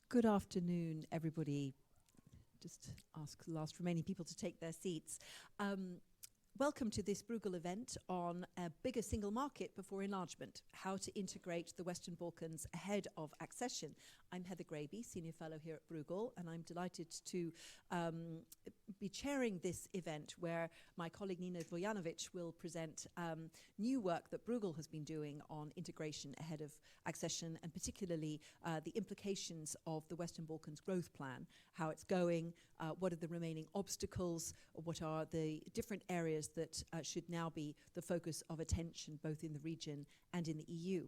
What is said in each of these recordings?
Good afternoon, everybody. Just ask the last remaining people to take their seats. Welcome to this Bruegel event on a bigger single market before enlargement, how to integrate the Western Balkans ahead of accession. I'm Heather Graby, Senior Fellow here at Bruegel, and I'm delighted to be chairing this event where my colleague Nina Vojanovic will present new work that Bruegel has been doing on integration ahead of accession, and particularly the implications of the Western Balkans growth plan, how it's going, what are the remaining obstacles, what are the different areas that should now be the focus of attention both in the region and in the EU.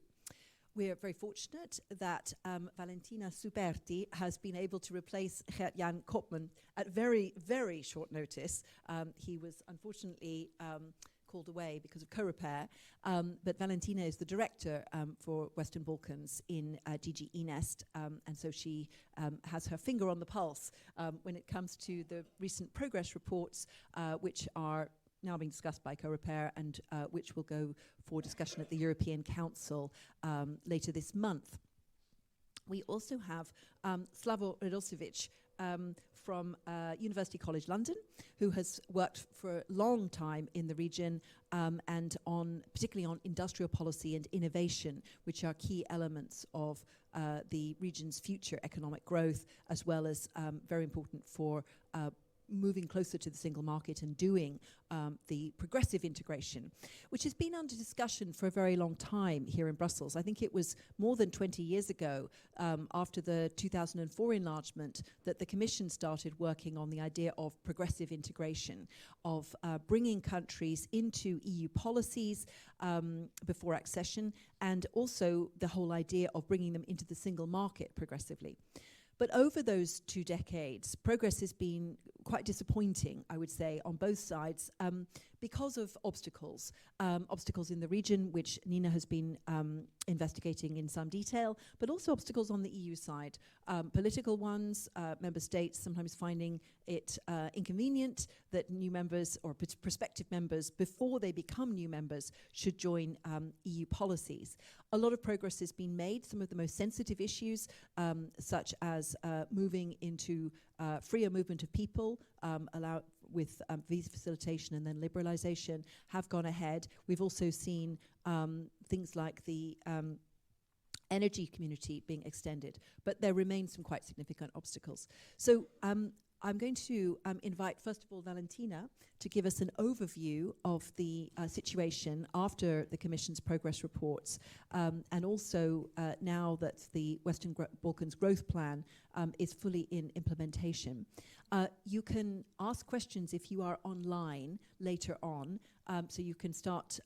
We're very fortunate that Valentina Suberti has been able to replace Gert-Jan Koopman at very, very short notice. He was unfortunately called away because of co-repair, but Valentina is the director for Western Balkans in DG Enest, and so she has her finger on the pulse when it comes to the recent progress reports, which are now being discussed by co-repair and which will go for discussion at the European Council later this month. We also have Slavo Radosevic from University College London, who has worked for a long time in the region and particularly on industrial policy and innovation, which are key elements of the region's future economic growth, as well as very important for moving closer to the single market and doing the progressive integration, which has been under discussion for a very long time here in Brussels. I think it was more than 20 years ago, after the 2004 enlargement, that the Commission started working on the idea of progressive integration, of bringing countries into EU policies before accession, and also the whole idea of bringing them into the single market progressively. But over those 2 decades, progress has been quite disappointing, I would say, on both sides because of obstacles. Obstacles in the region, which Nina has been investigating in some detail, but also obstacles on the EU side. Political ones, member states sometimes finding it inconvenient that new members or prospective members, before they become new members, should join EU policies. A lot of progress has been made. Some of the most sensitive issues, such as moving into freer movement of people, with visa facilitation and then liberalization, have gone ahead. We've also seen things like the energy community being extended, but there remain some quite significant obstacles. So I'm going to invite, first of all, Valentina to give us an overview of the situation after the Commission's progress reports, and also now that the Western Balkans Growth Plan is fully in implementation. You can ask questions if you are online later on, so you can start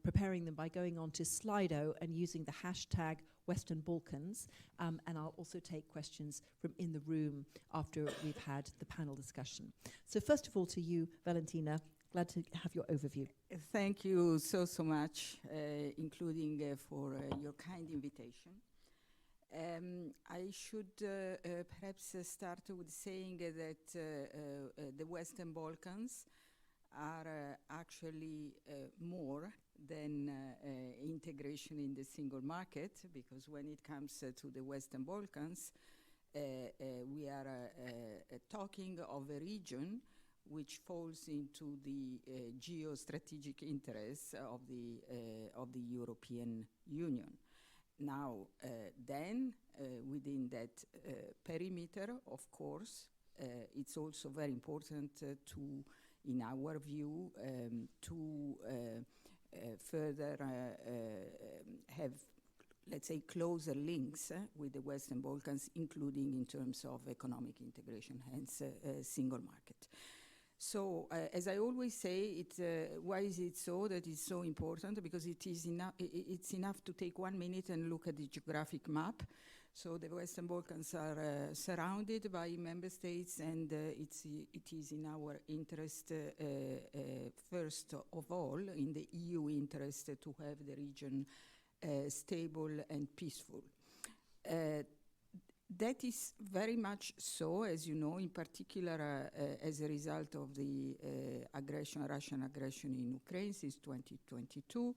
preparing them by going on to Slido and using the hashtag Western Balkans, and I'll also take questions from in the room after we've had the panel discussion. So first of all, to you, Valentina, glad to have your overview. Thank you so much, including for your kind invitation. I should perhaps start with saying that the Western Balkans are actually more than integration in the single market, because when it comes to the Western Balkans, we are talking of a region which falls into the geostrategic interests of the European Union. Now, then, within that perimeter, of course, it's also very important to, in our view, to further have, let's say, closer links with the Western Balkans, including in terms of economic integration, hence single market. So, as I always say, why is it so that it's so important? Because it's enough to take 1 minute and look at the geographic map. So the Western Balkans are surrounded by member states, and it is in our interest, first of all, in the EU interest, to have the region stable and peaceful. That is very much so, as you know, in particular as a result of the Russian aggression in Ukraine since 2022.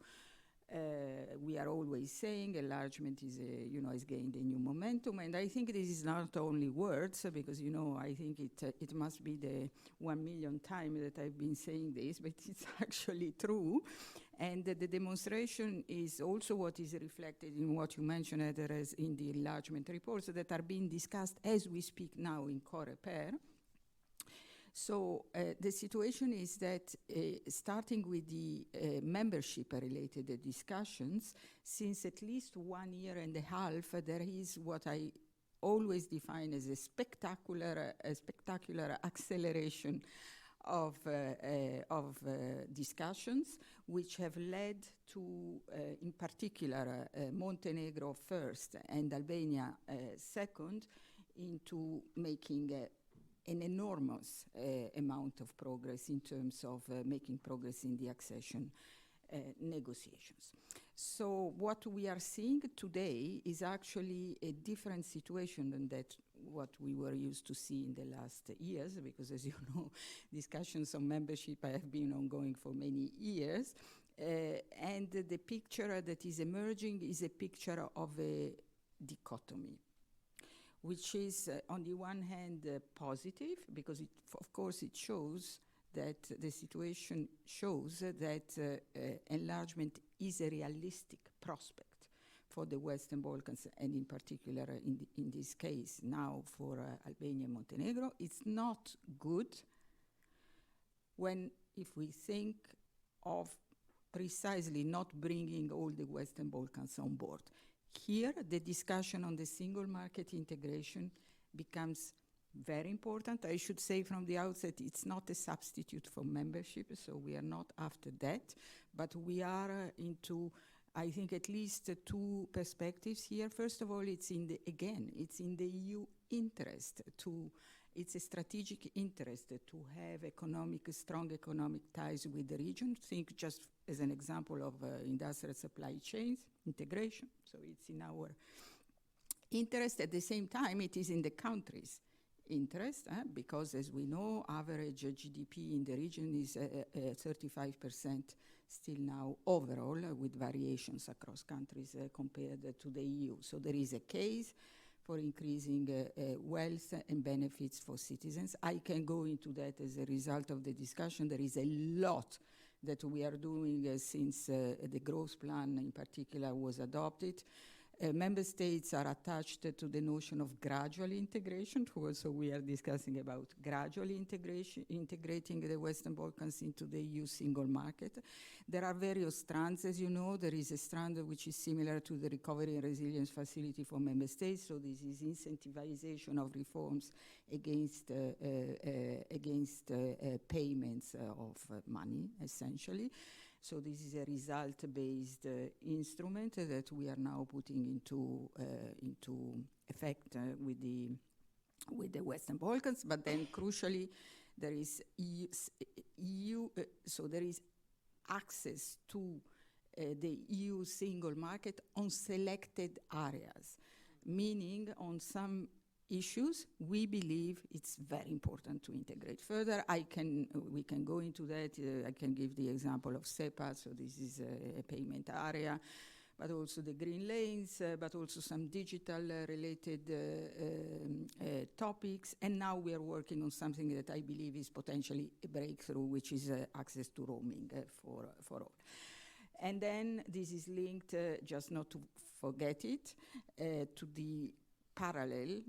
We are always saying enlargement is, has gained a new momentum, and I think this is not only words, because I think it must be the 1 million time that I've been saying this, but it's actually true. And the demonstration is also what is reflected in what you mentioned, Heather, as in the enlargement reports that are being discussed as we speak now in COREPER. So the situation is that starting with the membership-related discussions, since at least 1 year and a half, there is what I always define as a spectacular acceleration of discussions, which have led to, in particular, Montenegro first and Albania second, into making an enormous amount of progress in terms of making progress in the accession negotiations. So what we are seeing today is actually a different situation than that what we were used to see in the last years, because as you know, discussions on membership have been ongoing for many years. And the picture that is emerging is a picture of a dichotomy, which is, on the one hand, positive, because of course it shows that the situation shows that enlargement is a realistic prospect for the Western Balkans, and in particular, in this case, now for Albania and Montenegro. It's not good if we think of precisely not bringing all the Western Balkans on board. Here, the discussion on the single market integration becomes very important. I should say from the outset, it's not a substitute for membership, so we are not after that, but we are into, I think, at least two perspectives here. First of all, it's in the EU interest it's a strategic interest to have strong economic ties with the region. Think just as an example of industrial supply chains integration. So it's in our interest. At the same time, it is in the country's interest, because as we know, average GDP in the region is 35% still now overall, with variations across countries compared to the EU. So there is a case for increasing wealth and benefits for citizens. I can go into that as a result of the discussion. There is a lot that we are doing since the growth plan in particular was adopted. Member states are attached to the notion of gradual integration, so we are discussing about gradually integrating the Western Balkans into the EU single market. There are various strands, as you know. There is a strand which is similar to the Recovery and Resilience Facility for member states, so this is incentivization of reforms against payments of money, essentially. So this is a result-based instrument that we are now putting into effect with the Western Balkans. But then, crucially, there is so there is access to the EU single market on selected areas, meaning on some issues, we believe it's very important to integrate further. We can go into that. I can give the example of SEPA, so this is a payment area, but also the green lanes, but also some digital related topics. And now we are working on something that I believe is potentially a breakthrough, which is access to roaming for all. And then this is linked, just not to forget it, to the parallel,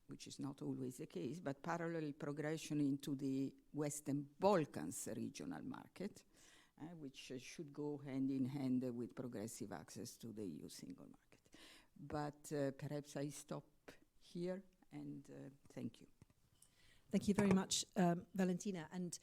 which is not always the case, but parallel progression into the Western Balkans regional market, which should go hand in hand with progressive access to the EU single market. But perhaps I stop here, and thank you. Thank you very much, Valentina. And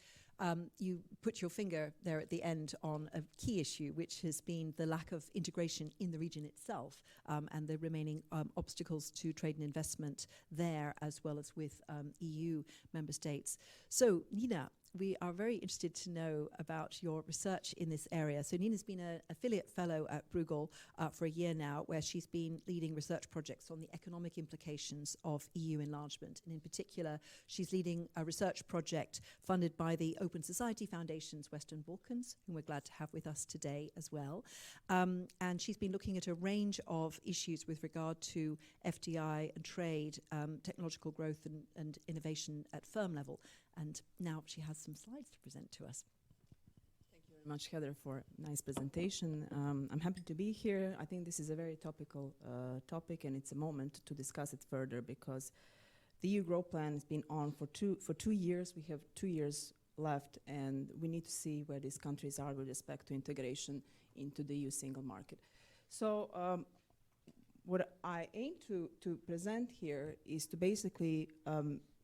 you put your finger there at the end on a key issue, which has been the lack of integration in the region itself, and the remaining obstacles to trade and investment there, as well as with EU member states. So, Nina, we are very interested to know about your research in this area. So Nina's been an affiliate fellow at Bruegel for a year now, where she's been leading research projects on the economic implications of EU enlargement. And in particular, she's leading a research project funded by the Open Society Foundation's Western Balkans, whom we're glad to have with us today as well. And she's been looking at a range of issues with regard to FDI and trade, technological growth and innovation at firm level. And now she has some slides to present to us. Thank you very much, Heather, for a nice presentation. I'm happy to be here. I think this is a very topical topic, and it's a moment to discuss it further, because the EU Growth Plan has been on for 2 years. We have 2 years left, and we need to see where these countries are with respect to integration into the EU single market. So what I aim to present here is to basically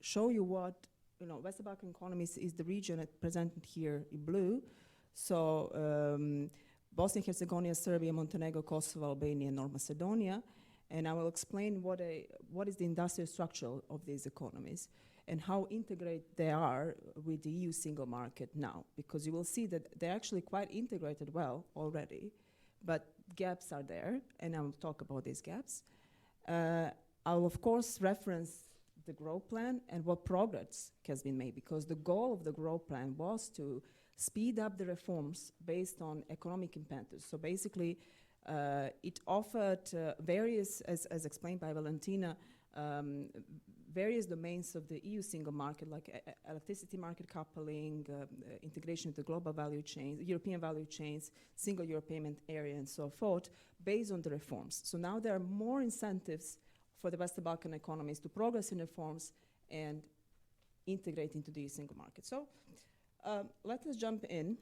show you what, Western Balkan economies is the region presented here in blue. So Bosnia and Herzegovina, Serbia, Montenegro, Kosovo, Albania, and North Macedonia. And I will explain what is the industrial structure of these economies and how integrated they are with the EU single market now. Because you will see that they're actually quite integrated well already, but gaps are there, and I will talk about these gaps. I will, of course, reference the growth plan and what progress has been made, because the goal of the growth plan was to speed up the reforms based on economic impetus. So basically, it offered various, as explained by Valentina, various domains of the EU single market, like electricity market coupling, integration into global value chains, European value chains, single euro payment area, and so forth, based on the reforms. So now there are more incentives for the Western Balkan economies to progress in reforms and integrate into the EU single market. So let us jump in.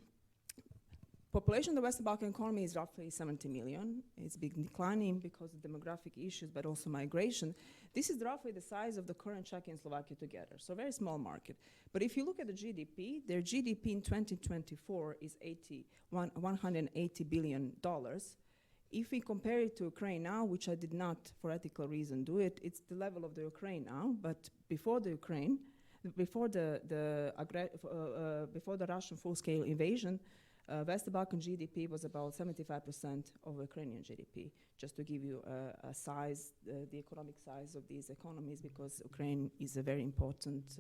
Population of the Western Balkan economy is roughly 70 million. It's been declining because of demographic issues, but also migration. This is roughly the size of the current Czechia and Slovakia together, so very small market. But if you look at the GDP, their GDP in 2024 is $180 billion. If we compare it to Ukraine now, which I did not, for ethical reason, do it, it's the level of the Ukraine now, but before the Ukraine, before the Russian full-scale invasion, Western Balkan GDP was about 75% of Ukrainian GDP, just to give you a size, the economic size of these economies, because Ukraine is a very important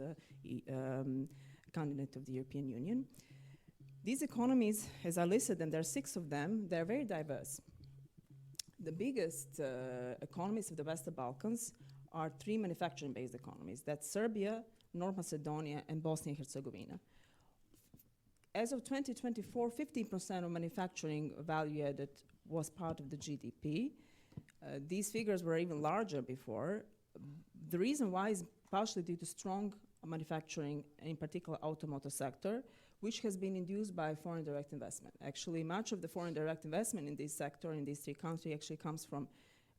candidate of the European Union. These economies, as I listed them, there are 6 of them, they're very diverse. The biggest economies of the Western Balkans are 3 manufacturing-based economies. That's Serbia, North Macedonia, and Bosnia and Herzegovina. As of 2024, 15% of manufacturing value added was part of the GDP. These figures were even larger before. The reason why is partially due to strong manufacturing, in particular automotive sector, which has been induced by foreign direct investment. Actually, much of the foreign direct investment in this sector, in these 3 countries, actually comes from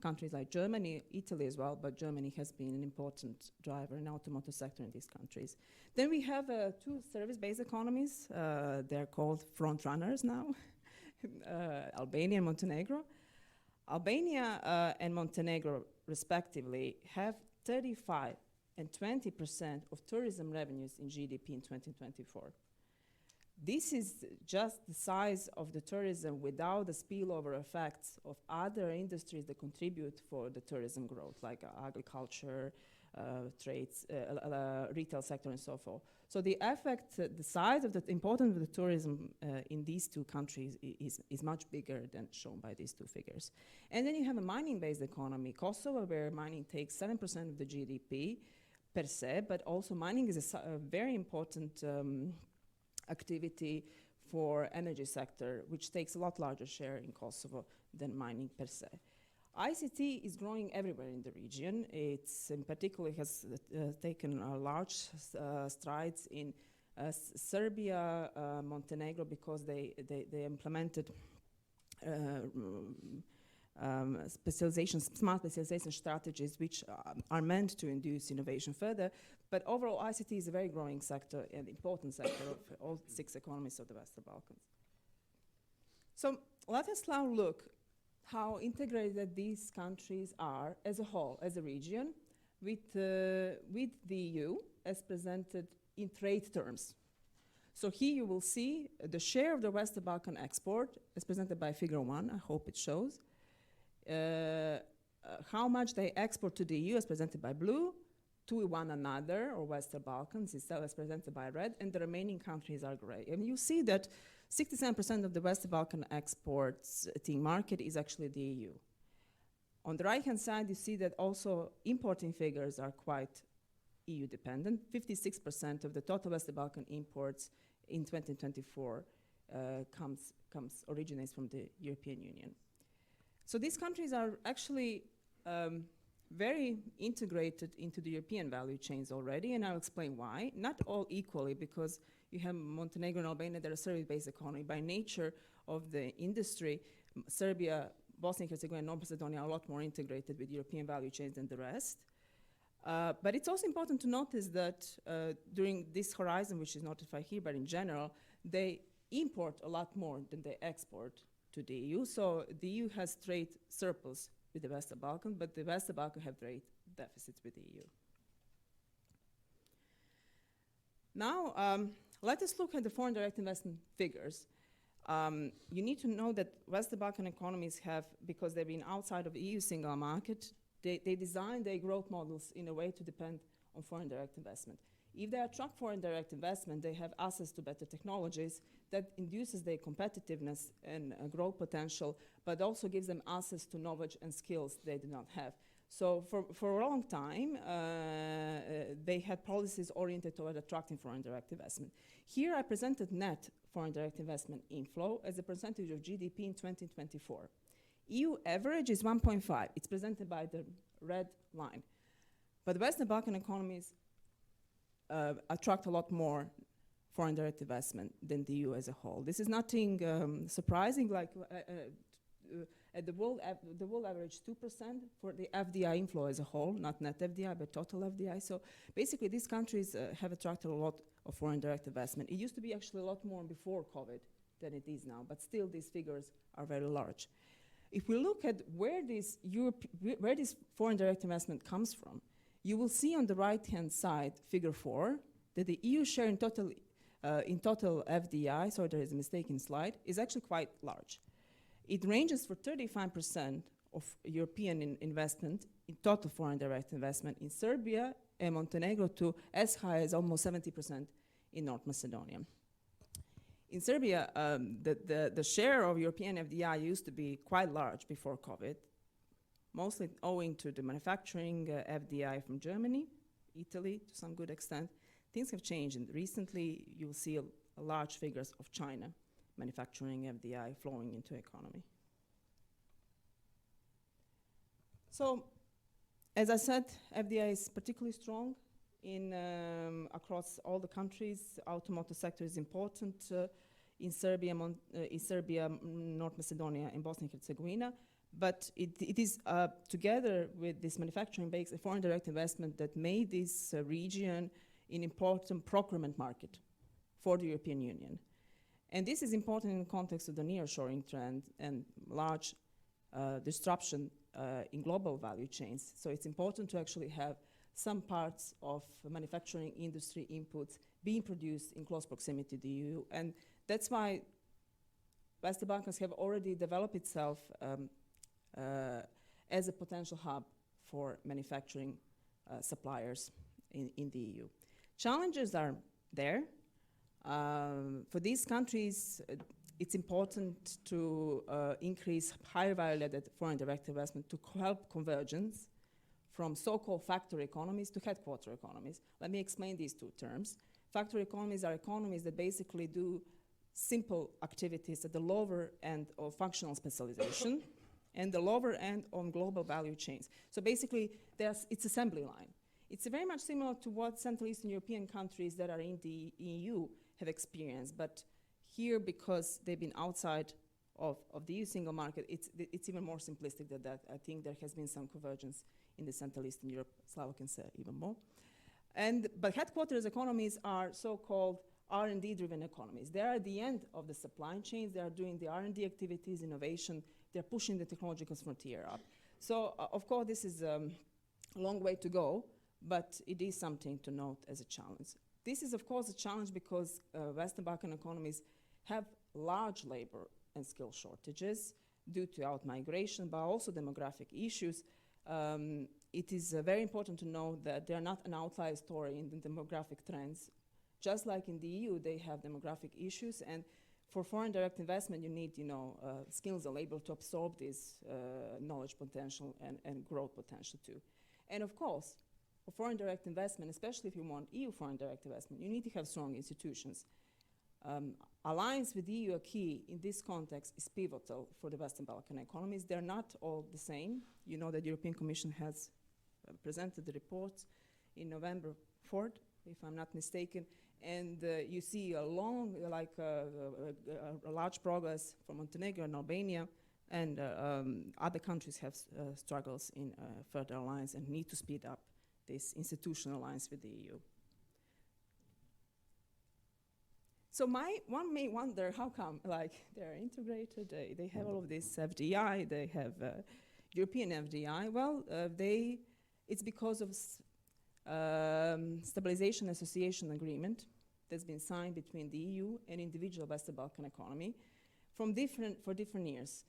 countries like Germany, Italy as well, but Germany has been an important driver in the automotive sector in these countries. Then we have 2 service-based economies. They're called front runners now, Albania and Montenegro. Albania and Montenegro, respectively, have 35 and 20% of tourism revenues in GDP in 2024. This is just the size of the tourism without the spillover effects of other industries that contribute for the tourism growth, like agriculture, trades, retail sector, and so forth. So the effect, the size of the importance of the tourism in these 2 countries is much bigger than shown by these 2 figures. And then you have a mining-based economy, Kosovo, where mining takes 7% of the GDP per se, but also mining is a very important activity for energy sector, which takes a lot larger share in Kosovo than mining per se. ICT is growing everywhere in the region. It's in particular has taken large strides in Serbia, Montenegro, because they implemented smart specialization strategies, which are meant to induce innovation further. But overall, ICT is a very growing sector and important sector of all 6 economies of the Western Balkans. So let us now look how integrated these countries are as a whole, as a region, with the EU as presented in trade terms. So here you will see the share of the Western Balkan export as presented by figure 1, I hope it shows. How much they export to the EU as presented by blue, to one another, or Western Balkans itself as presented by red, and the remaining countries are gray. And you see that 67% of the Western Balkan exports market is actually the EU. On the right-hand side, you see that also importing figures are quite EU dependent. 56% of the total Western Balkan imports in 2024 originates from the European Union. So these countries are actually very integrated into the European value chains already, and I'll explain why. Not all equally, because you have Montenegro and Albania that are service-based economy. By nature of the industry, Serbia, Bosnia and Herzegovina, and North Macedonia are a lot more integrated with European value chains than the rest. But it's also important to notice that during this horizon, which is notified here, but in general, they import a lot more than they export to the EU. So the EU has trade surplus with the Western Balkans, but the Western Balkans have trade deficits with the EU. Now, let us look at the foreign direct investment figures. You need to know that Western Balkan economies have, because they've been outside of the EU single market, they design their growth models in a way to depend on foreign direct investment. If they attract foreign direct investment, they have access to better technologies that induces their competitiveness and growth potential, but also gives them access to knowledge and skills they do not have. So for a long time, they had policies oriented toward attracting foreign direct investment. Here I presented net foreign direct investment inflow as a percentage of GDP in 2024. EU average is 1.5. It's presented by the red line. But Western Balkan economies attract a lot more foreign direct investment than the EU as a whole. This is nothing surprising, like at the world average 2% for the FDI inflow as a whole, not net FDI, but total FDI. So basically these countries have attracted a lot of foreign direct investment. It used to be actually a lot more before COVID than it is now, but still these figures are very large. If we look at where this foreign direct investment comes from, you will see on the right-hand side, figure 4, that the EU share in total FDI, sorry, there is a mistake in slide, is actually quite large. It ranges for 35% of European investment in total foreign direct investment in Serbia and Montenegro to as high as almost 70% in North Macedonia. In Serbia, the share of European FDI used to be quite large before COVID, mostly owing to the manufacturing FDI from Germany, Italy to some good extent. Things have changed, and recently you'll see a large figures of China manufacturing FDI flowing into economy. So, as I said, FDI is particularly strong in across all the countries. Automotive sector is important in Serbia, North Macedonia, and Bosnia and Herzegovina. But it is together with this manufacturing base, a foreign direct investment that made this region an important procurement market for the European Union. And this is important in the context of the nearshoring trend and large disruption in global value chains. So it's important to actually have some parts of manufacturing industry inputs being produced in close proximity to the EU. And that's why Western Balkans have already developed itself as a potential hub for manufacturing suppliers in the EU. Challenges are there. For these countries, it's important to increase higher value-added foreign direct investment to help convergence from so-called factory economies to headquarter economies. Let me explain these two terms. Factory economies are economies that basically do simple activities at the lower end of functional specialization and the lower end on global value chains. So basically, it's assembly line. It's very much similar to what Central Eastern European countries that are in the EU have experienced, but here, because they've been outside of the EU single market, it's even more simplistic than that. I think there has been some convergence in the Central Eastern Europe, Slava can say even more. But headquarters economies are so-called R&D driven economies. They are at the end of the supply chains. They are doing the R&D activities, innovation. They're pushing the technological frontier up. So, of course, this is a long way to go, but it is something to note as a challenge. This is, of course, a challenge because Western Balkan economies have large labor and skill shortages due to out-migration, but also demographic issues. It is very important to know that they are not an outlier story in the demographic trends. Just like in the EU, they have demographic issues, and for foreign direct investment, you need, skills and labor to absorb this knowledge potential and growth potential too. And of course, for foreign direct investment, especially if you want EU foreign direct investment, you need to have strong institutions. Alliance with the EU are key in this context is pivotal for the Western Balkan economies. They're not all the same. You know that the European Commission has presented the report in November 4th, if I'm not mistaken, and you see a long, a large progress from Montenegro and Albania, and other countries have struggles in further alliance and need to speed up this institutional alliance with the EU. So one may wonder, how come, they're integrated, they have all of this FDI, they have European FDI. Well, it's because of Stabilization Association Agreement that's been signed between the EU and individual Western Balkan economy for different years,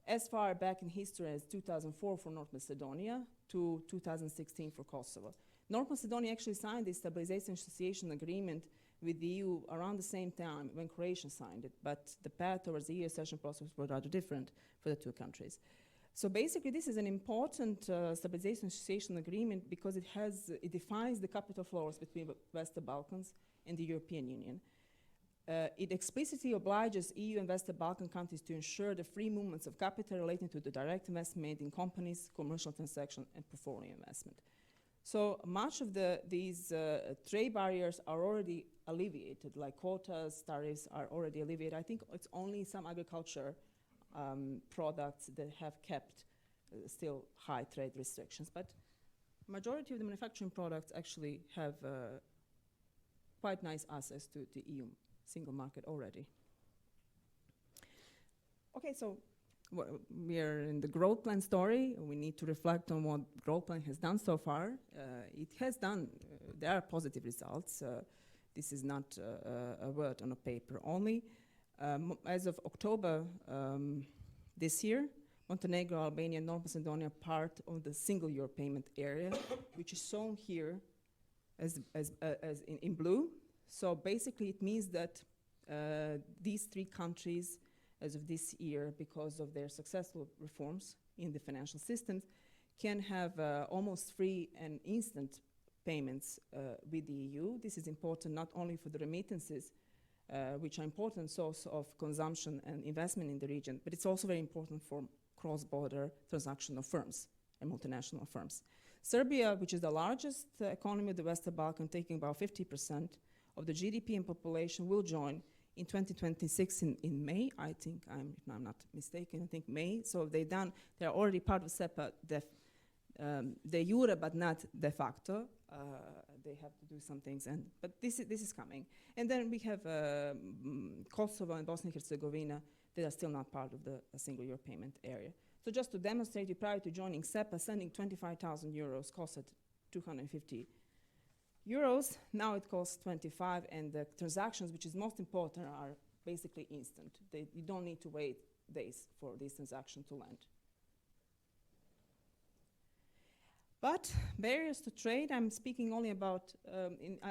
as far back in history as 2004 for North Macedonia to 2016 for Kosovo. North Macedonia actually signed this Stabilization Association Agreement with the EU around the same time when Croatia signed it, but the path towards the EU accession process was rather different for the two countries. So basically, this is an important Stabilization Association Agreement because it defines the capital flows between Western Balkans and the European Union. It explicitly obliges EU and Western Balkan countries to ensure the free movements of capital relating to the direct investment made in companies, commercial transactions, and portfolio investment. So much of these trade barriers are already alleviated, like quotas, tariffs are already alleviated. I think it's only some agriculture products that have kept still high trade restrictions, but majority of the manufacturing products actually have quite nice access to the EU single market already. Okay, so we are in the growth plan story. We need to reflect on what growth plan has done so far. It has done, there are positive results. This is not a word on a paper only. As of October this year, Montenegro, Albania, and North Macedonia are part of the single euro payment area, which is shown here as in blue. So basically it means that these three countries, as of this year, because of their successful reforms in the financial systems, can have almost free and instant payments with the EU. This is important not only for the remittances, which are important source of consumption and investment in the region, but it's also very important for cross-border transactional firms and multinational firms. Serbia, which is the largest economy of the Western Balkans, taking about 50% of the GDP and population, will join in 2026 in May, I think, if I'm not mistaken, I think May. So they're already part of SEPA de jure, but not de facto. They have to do some things, but this is coming. And then we have Kosovo and Bosnia and Herzegovina that are still not part of the single euro payment area. So just to demonstrate, prior to joining SEPA, sending 25,000 euros costed 250 euros. Now it costs 25, and the transactions, which is most important, are basically instant. You don't need to wait days for this transaction to land. But barriers to trade, I'm speaking only about,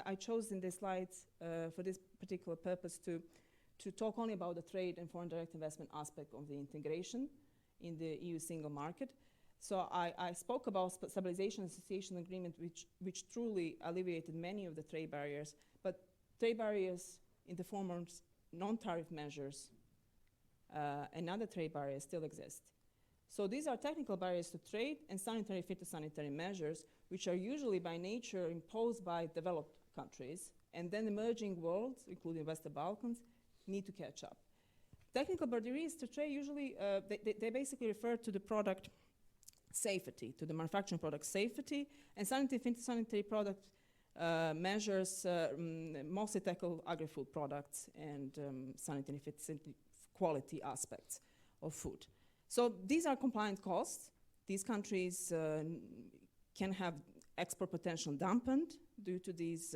I chose in the slides for this particular purpose to talk only about the trade and foreign direct investment aspect of the integration in the EU single market. So I spoke about Stabilization Association Agreement, which truly alleviated many of the trade barriers, but trade barriers in the form of non-tariff measures and other trade barriers still exist. So these are technical barriers to trade and sanitary phytosanitary measures, which are usually by nature imposed by developed countries, and then emerging worlds, including Western Balkans, need to catch up. Technical barriers to trade usually, they basically refer to the product safety, to the manufacturing product safety, and sanitary phytosanitary product measures mostly tackle agri-food products and sanitary phytosanitary quality aspects of food. So these are compliant costs. These countries can have export potential dampened due to these,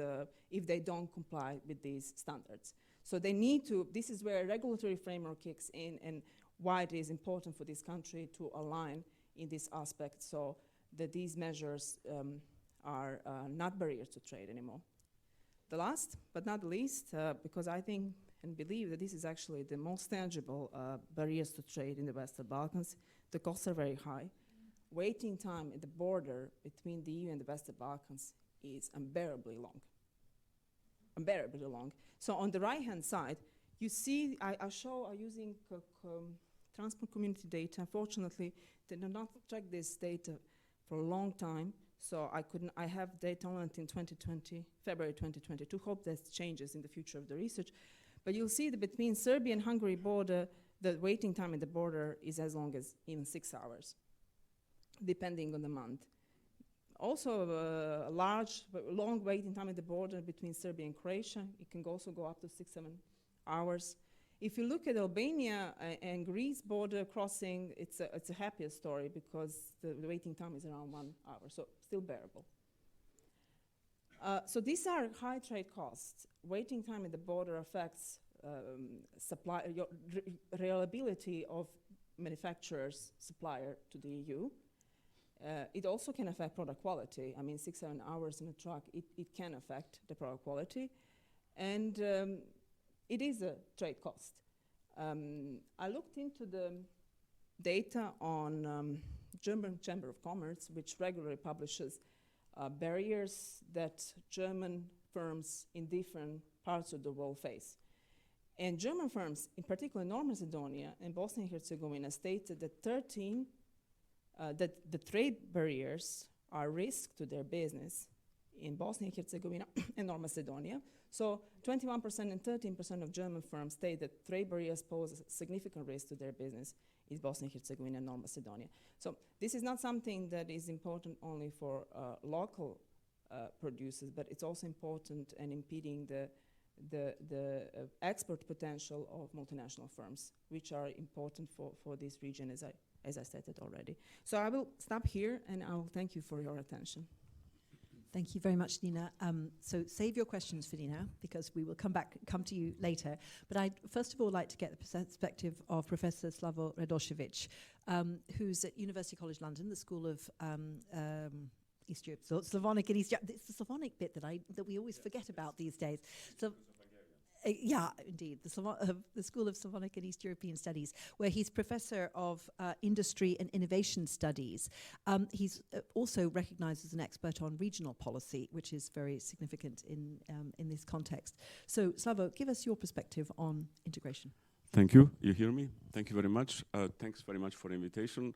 if they don't comply with these standards. So they need to, this is where a regulatory framework kicks in and why it is important for this country to align in this aspect so that these measures are not barriers to trade anymore. The last but not least, because I think and believe that this is actually the most tangible barriers to trade in the Western Balkans, the costs are very high. Waiting time at the border between the EU and the Western Balkans is unbearably long. Unbearably long. So on the right-hand side, you see, I show using transport community data. Unfortunately, they did not track this data for a long time, so I have data only until 2020, February 2022. Hope that changes in the future of the research. But you'll see that between Serbia and Hungary border, the waiting time at the border is as long as even 6 hours, depending on the month. Also, a long waiting time at the border between Serbia and Croatia. It can also go up to 6-7 hours. If you look at Albania and Greece border crossing, it's a happier story because the waiting time is around 1 hour, so still bearable. So these are high trade costs. Waiting time at the border affects reliability of manufacturer's supplier to the EU. It also can affect product quality. I mean, 6-7 hours in a truck, it can affect the product quality. And it is a trade cost. I looked into the data on German Chamber of Commerce, which regularly publishes barriers that German firms in different parts of the world face. And German firms, in particular North Macedonia and Bosnia and Herzegovina, stated that that the trade barriers are a risk to their business in Bosnia and Herzegovina and North Macedonia. So 21% and 13% of German firms state that trade barriers pose a significant risk to their business in Bosnia and Herzegovina and North Macedonia. So this is not something that is important only for local producers, but it's also important and impeding the export potential of multinational firms, which are important for this region, as I stated already. So I will stop here, and I will thank you for your attention. Thank you very much, Nina. So save your questions for Nina, because we will come to you later. But I'd first of all like to get the perspective of Professor Slavo Radošević, who's at University College London, the School of East Europe, so Slavonic and East Europe. It's the Slavonic bit that we always forget about these days. So. Yeah, indeed, the School of Slavonic and East European Studies, where he's Professor of Industry and Innovation Studies. He's also recognized as an expert on regional policy, which is very significant in this context. So, Slavo, give us your perspective on integration. Thank you. You hear me? Thank you very much. Thanks very much for the invitation.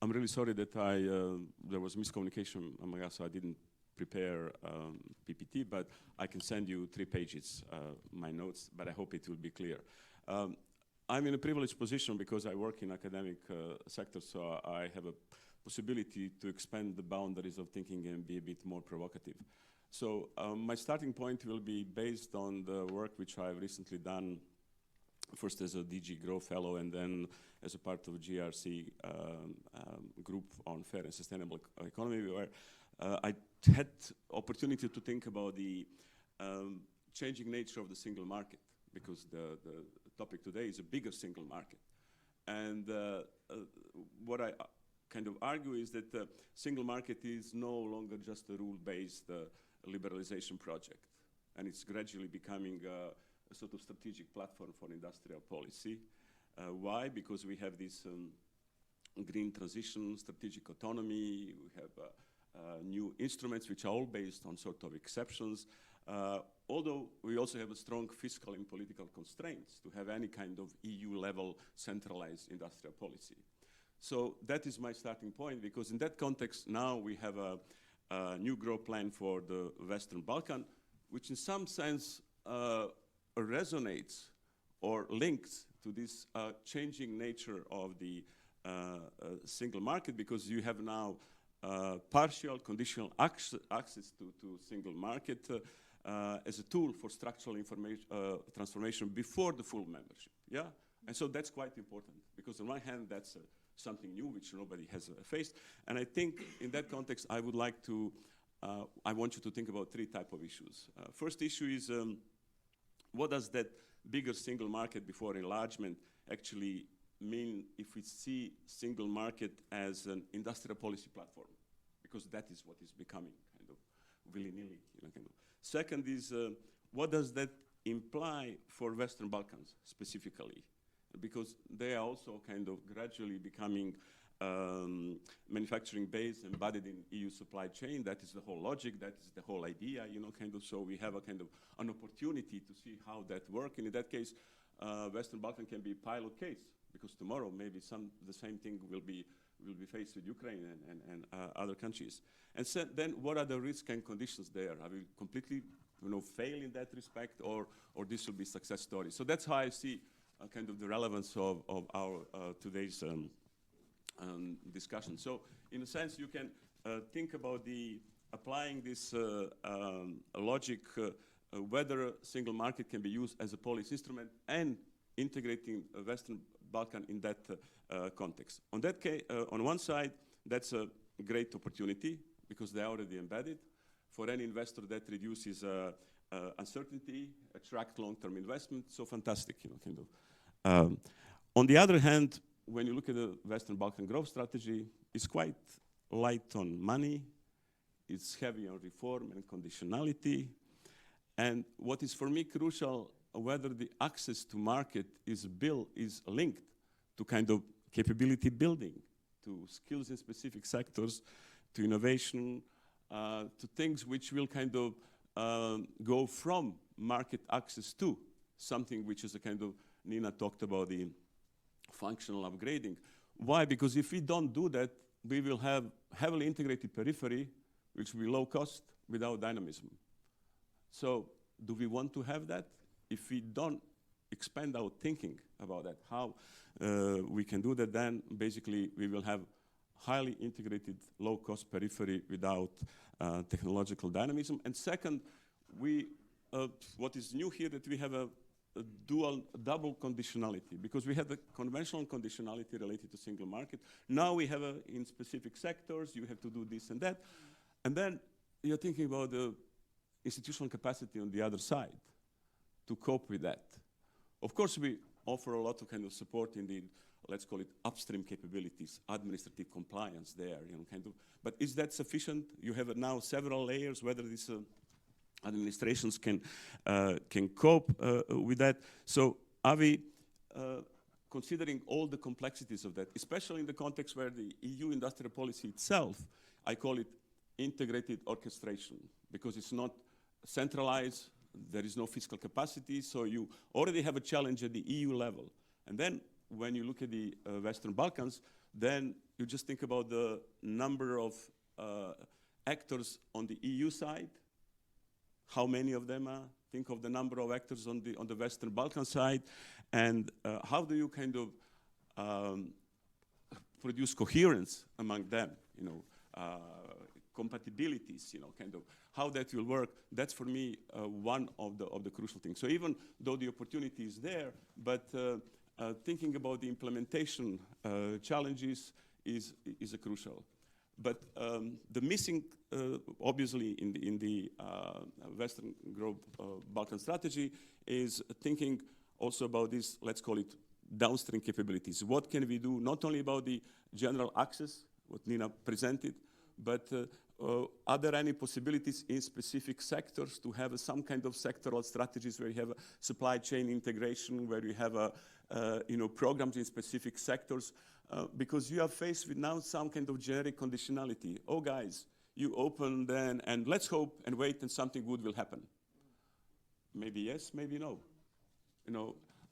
I'm really sorry that there was miscommunication among us, so I didn't prepare PPT, but I can send you 3 pages, my notes, but I hope it will be clear. I'm in a privileged position because I work in academic sector, so I have a possibility to expand the boundaries of thinking and be a bit more provocative. So my starting point will be based on the work which I've recently done, first as a DG Grow Fellow and then as a part of a GRC group on fair and sustainable economy, where I had opportunity to think about the changing nature of the single market, because the topic today is a bigger single market. And what I kind of argue is that the single market is no longer just a rule-based liberalization project, and it's gradually becoming a sort of strategic platform for industrial policy. Why? Because we have this green transition, strategic autonomy, we have new instruments which are all based on sort of exceptions, although we also have a strong fiscal and political constraints to have any kind of EU-level centralized industrial policy. So that is my starting point, because in that context now we have a new growth plan for the Western Balkans, which in some sense resonates or links to this changing nature of the single market, because you have now partial conditional access to single market as a tool for structural transformation before the full membership. Yeah, and so that's quite important, because on one hand that's something new which nobody has faced, and I think in that context I would like to I want you to think about three types of issues. First issue is what does that bigger single market before enlargement actually mean if we see single market as an industrial policy platform? Because that is what is becoming kind of willy-nilly. Kind of. Second is what does that imply for Western Balkans specifically? Because they are also kind of gradually becoming manufacturing base embedded in EU supply chain. That is the whole logic, that is the whole idea, kind of. So we have a kind of an opportunity to see how that works. And in that case, Western Balkan can be a pilot case, because tomorrow maybe the same thing will be faced with Ukraine and other countries. And so then what are the risks and conditions there? Are we completely fail in that respect, or this will be success story? So that's how I see kind of the relevance of our today's discussion. So in a sense, you can think about applying this logic, whether a single market can be used as a policy instrument and integrating Western Balkan in that context. On that case, on one side, that's a great opportunity because they're already embedded. For any investor, that reduces uncertainty, attract long-term investment. So fantastic, kind of. On the other hand, when you look at the Western Balkan growth strategy, it's quite light on money. It's heavy on reform and conditionality. And what is for me crucial, whether the access to market is linked to kind of capability building, to skills in specific sectors, to innovation, to things which will kind of go from market access to something which is a kind of, Nina talked about the functional upgrading. Why? Because if we don't do that, we will have heavily integrated periphery, which will be low cost without dynamism. So do we want to have that? If we don't expand our thinking about that, how we can do that, then basically we will have highly integrated low-cost periphery without technological dynamism. And second, what is new here that we have a double conditionality, because we have the conventional conditionality related to single market. Now we have in specific sectors, you have to do this and that. And then you're thinking about the institutional capacity on the other side to cope with that. Of course, we offer a lot of kind of support in the, let's call it upstream capabilities, administrative compliance there, kind of. But is that sufficient? You have now several layers, whether these administrations can cope with that. So are we considering all the complexities of that, especially in the context where the EU industrial policy itself, I call it integrated orchestration, because it's not centralized, there is no fiscal capacity, so you already have a challenge at the EU level. And then when you look at the Western Balkans, then you just think about the number of actors on the EU side, how many of them are, think of the number of actors on the Western Balkan side, and how do you kind of produce coherence among them, compatibilities, kind of how that will work. That's for me one of the crucial things. So even though the opportunity is there, but thinking about the implementation challenges is a crucial. But the missing, obviously, in the Western Balkan strategy is thinking also about this, let's call it downstream capabilities. What can we do, not only about the general access, what Nina presented, but are there any possibilities in specific sectors to have some kind of sectoral strategies where you have a supply chain integration, where you have programs in specific sectors? Because you are faced with now some kind of generic conditionality. Oh, guys, you open then, and let's hope and wait, and something good will happen. Maybe yes, maybe no.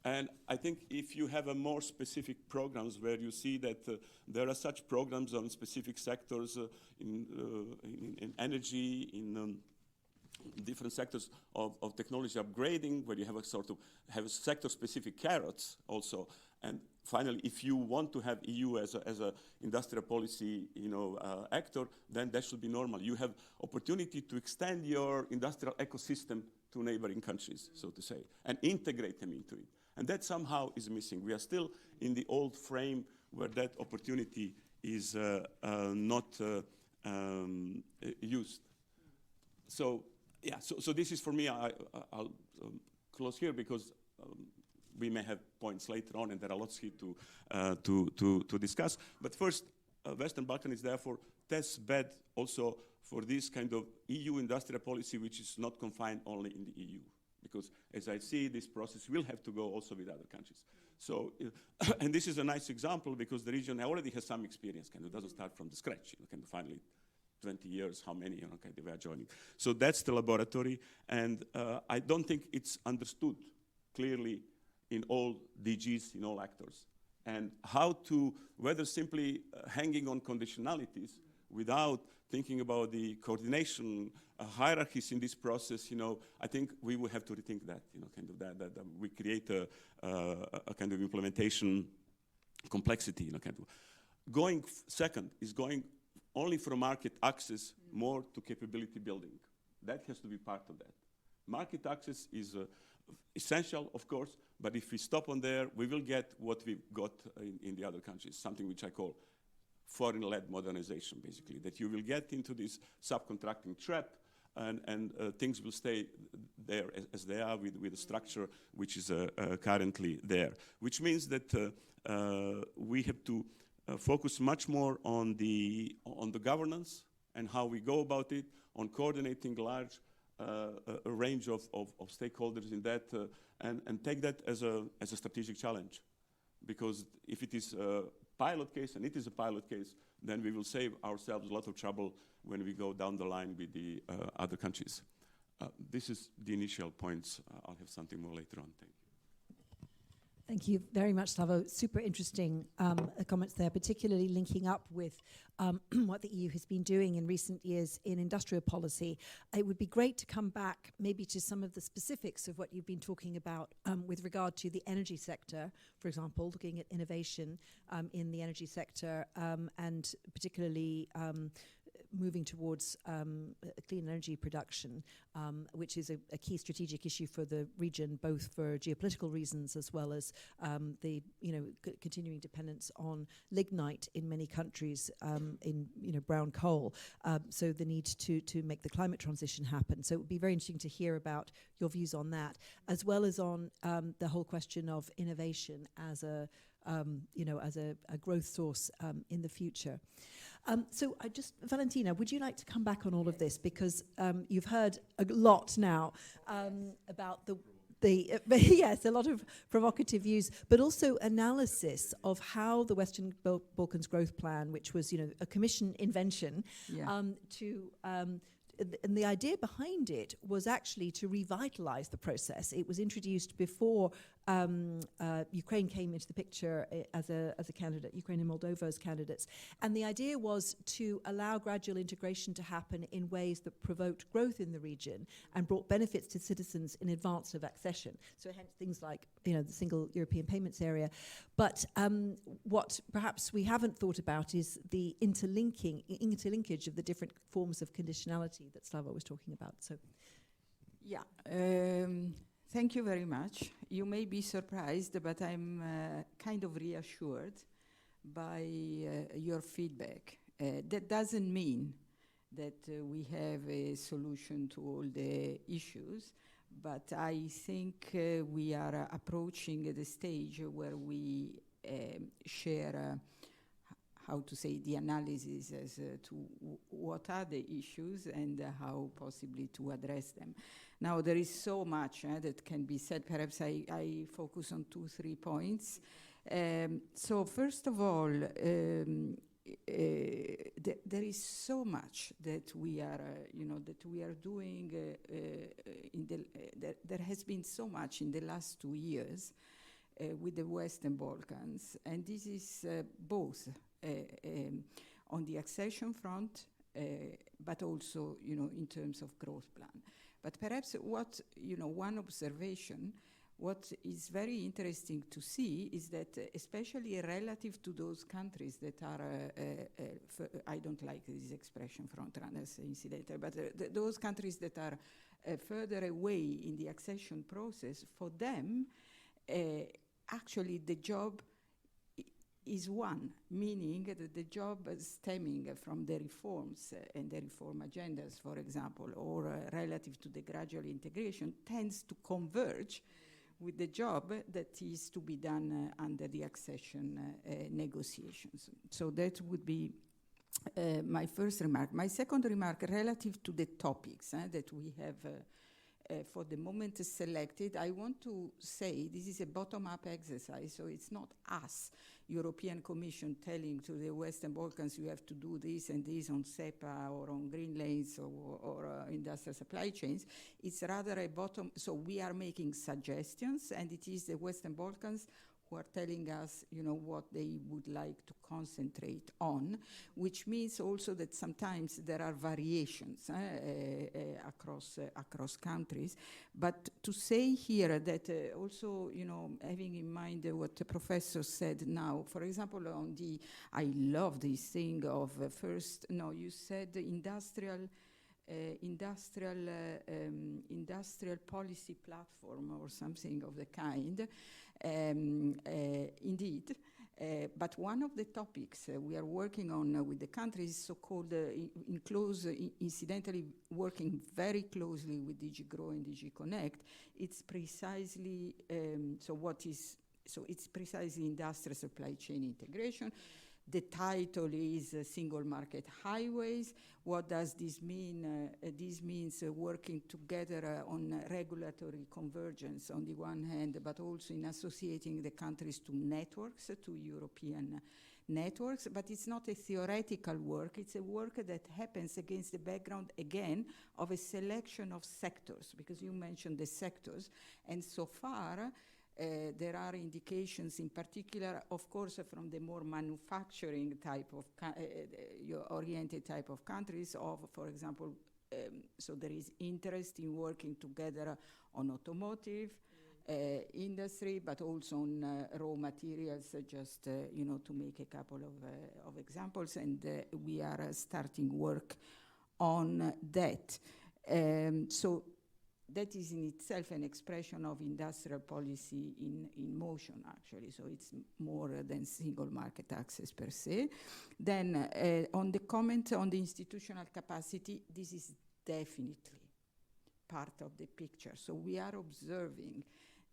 And I think if you have a more specific programs where you see that there are such programs on specific sectors in energy, in different sectors of technology upgrading, where you have a sort of sector-specific carrots also. And finally, if you want to have EU as a industrial policy, actor, then that should be normal. You have opportunity to extend your industrial ecosystem to neighboring countries, so to say, and integrate them into it. And that somehow is missing. We are still in the old frame where that opportunity is not used. so yeah, so this is for me. I'll close here because we may have points later on, and there are lots here to discuss. But first, Western Balkan is therefore test bed also for this kind of EU industrial policy, which is not confined only in the EU. Because as I see, this process will have to go also with other countries. So, and this is a nice example because the region already has some experience, kind of doesn't start from the scratch, kind of finally 20 years, how many, kind of are joining. So that's the laboratory, and I don't think it's understood clearly in all DGs, in all actors. And how to, whether simply hanging on conditionalities without thinking about the coordination hierarchies in this process, I think we will have to rethink that, kind of that we create a kind of implementation complexity, kind of. Going second is going only from market access more to capability building. That has to be part of that. Market access is essential, of course, but if we stop on there, we will get what we've got in the other countries, something which I call foreign-led modernization, basically, that you will get into this subcontracting trap and things will stay there as they are with a structure which is currently there, which means that we have to focus much more on the governance and how we go about it, on coordinating large a range of stakeholders in that, and take that as a strategic challenge. Because if it is a pilot case, and it is a pilot case, then we will save ourselves a lot of trouble when we go down the line with the other countries. This is the initial points. I'll have something more later on. Thank you. Thank you very much, Slavo. Super interesting comments there, particularly linking up with what the EU has been doing in recent years in industrial policy. It would be great to come back maybe to some of the specifics of what you've been talking about with regard to the energy sector, for example, looking at innovation in the energy sector and particularly moving towards clean energy production, which is a key strategic issue for the region, both for geopolitical reasons as well as the continuing dependence on lignite in many countries in brown coal. So the need to make the climate transition happen. So it would be very interesting to hear about your views on that, as well as on the whole question of innovation as a growth source in the future. So Valentina, would you like to come back on all of this? Because you've heard a lot now about yes, a lot of provocative views, but also analysis of how the Western Balkans Growth Plan, which was, a Commission invention, and the idea behind it was actually to revitalize the process. It was introduced before Ukraine came into the picture as a candidate, Ukraine and Moldova as candidates. And the idea was to allow gradual integration to happen in ways that provoked growth in the region and brought benefits to citizens in advance of accession. So hence things like, the single European payments area. But what perhaps we haven't thought about is the interlinkage of the different forms of conditionality that Slavo was talking about. So, yeah. Thank you very much. You may be surprised, but I'm kind of reassured by your feedback. That doesn't mean that we have a solution to all the issues, but I think we are approaching the stage where we share how to say the analysis as to what are the issues and how possibly to address them. Now, there is so much that can be said. Perhaps I focus on 2-3 points. So first of all, there is so much that we are doing. There has been so much in the last 2 years with the Western Balkans, and this is both on the accession front, but also, in terms of growth plan. But perhaps one observation, what is very interesting to see is that, especially relative to those countries that are, I don't like this expression, front runners, incidental, but those countries that are further away in the accession process, for them, actually the job is one, meaning that the job stemming from the reforms and the reform agendas, for example, or relative to the gradual integration, tends to converge with the job that is to be done under the accession negotiations. So that would be my first remark. My second remark, relative to the topics that we have for the moment selected, I want to say this is a bottom-up exercise, so it's not us, European Commission, telling to the Western Balkans you have to do this and this on SEPA or on green lanes or industrial supply chains. It's rather a bottom, so we are making suggestions, and it is the Western Balkans who are telling us, you know, what they would like to concentrate on, which means also that sometimes there are variations across countries. But to say here that also, you know, having in mind what the professor said now, for example, on the, I love this thing of you said industrial policy platform or something of the kind. Indeed, but one of the topics we are working on with the countries is so-called incidentally working very closely with DG Grow and DG Connect. It's precisely it's precisely industrial supply chain integration. The title is Single Market Highways. What does this mean? This means working together on regulatory convergence on the one hand, but also in associating the countries to networks, to European networks. But it's not a theoretical work. It's a work that happens against the background, again, of a selection of sectors, because you mentioned the sectors. And so far, there are indications, in particular, of course, from the more manufacturing type of oriented type of countries. Of, for example, so there is interest in working together on automotive industry, but also on raw materials. Just to make a couple of examples, and we are starting work on that. So. That is in itself an expression of industrial policy in motion, actually. So it's more than single market access per se. Then on the comment on the institutional capacity, this is definitely part of the picture. So we are observing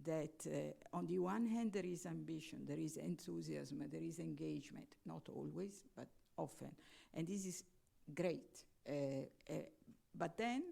that on the one hand, there is ambition, there is enthusiasm, there is engagement, not always, but often. And this is great. But then,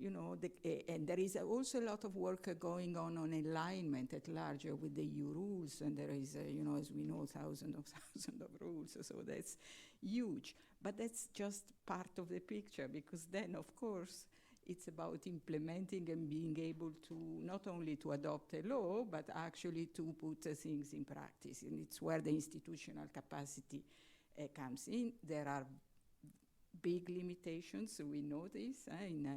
and there is also a lot of work going on alignment at large with the EU rules, and there is, as we know, thousands of rules, so that's huge. But that's just part of the picture, because then, of course, it's about implementing and being able to not only to adopt a law, but actually to put things in practice. And it's where the institutional capacity comes in. There are big limitations, we know this in